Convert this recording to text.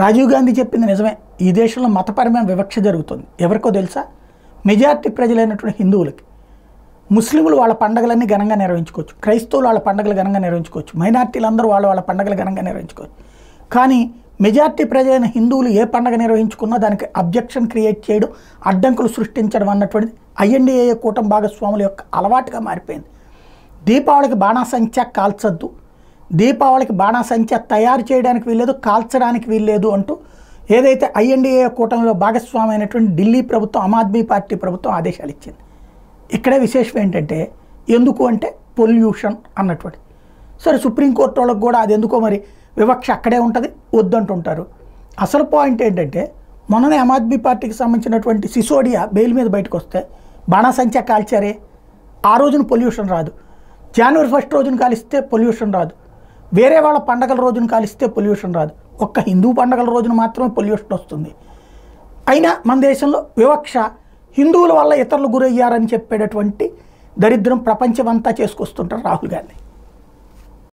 రాజీవ్ గాంధీ చెప్పింది నిజమే. ఈ దేశంలో మతపరమైన వివక్ష జరుగుతుంది. ఎవరికో తెలుసా? మెజారిటీ ప్రజలైనటువంటి హిందువులకి. ముస్లింలు వాళ్ళ పండుగలన్నీ ఘనంగా నిర్వహించుకోవచ్చు, క్రైస్తవులు వాళ్ళ పండుగలు ఘనంగా నిర్వహించుకోవచ్చు, మైనార్టీలందరూ వాళ్ళ పండుగలు ఘనంగా నిర్వహించుకోవచ్చు. కానీ మెజారిటీ ప్రజలైన హిందువులు ఏ పండుగ నిర్వహించుకున్నా దానికి అబ్జెక్షన్ క్రియేట్ చేయడం, అడ్డంకులు సృష్టించడం అన్నటువంటిది ఐఎన్డీఏ కూటమి భాగస్వాముల యొక్క అలవాటుగా మారిపోయింది. దీపావళికి బాణాసంచా కాల్చొద్దు, దీపావళికి బాణాసంచా తయారు చేయడానికి వీల్లేదు, కాల్చడానికి వీల్లేదు అంటూ ఏదైతే ఐఎన్డీఏ కూటమిలో భాగస్వామి అయినటువంటి ఢిల్లీ ప్రభుత్వం, ఆమ్ ఆద్మీ పార్టీ ప్రభుత్వం ఆదేశాలు ఇచ్చింది. ఇక్కడే విశేషం ఏంటంటే, ఎందుకు అంటే పొల్యూషన్ అన్నటువంటి. సరే, సుప్రీంకోర్టు వాళ్ళకి కూడా అది ఎందుకో మరి వివక్ష అక్కడే ఉంటుంది, వద్దంటుంటారు. అసలు పాయింట్ ఏంటంటే, మొన్ననే ఆమ్ ఆద్మీ పార్టీకి సంబంధించినటువంటి సిసోడియా బెయిల్ మీద బయటకు వస్తే బాణాసంచా కాల్చారే, ఆ రోజున పొల్యూషన్ రాదు. జనవరి 1 రోజున కాలిస్తే పొల్యూషన్ రాదు, వేరే వాళ్ళ పండగల రోజున కాలిస్తే పొల్యూషన్ రాదు, ఒక్క హిందూ పండగల రోజున మాత్రమే పొల్యూషన్ వస్తుంది. అయినా మన దేశంలో వివక్ష, హిందువుల వల్ల ఇతరులు గురయ్యారని చెప్పేటటువంటి దరిద్రం ప్రపంచమంతా చేసుకొస్తుంటారు రాహుల్ గాంధీ.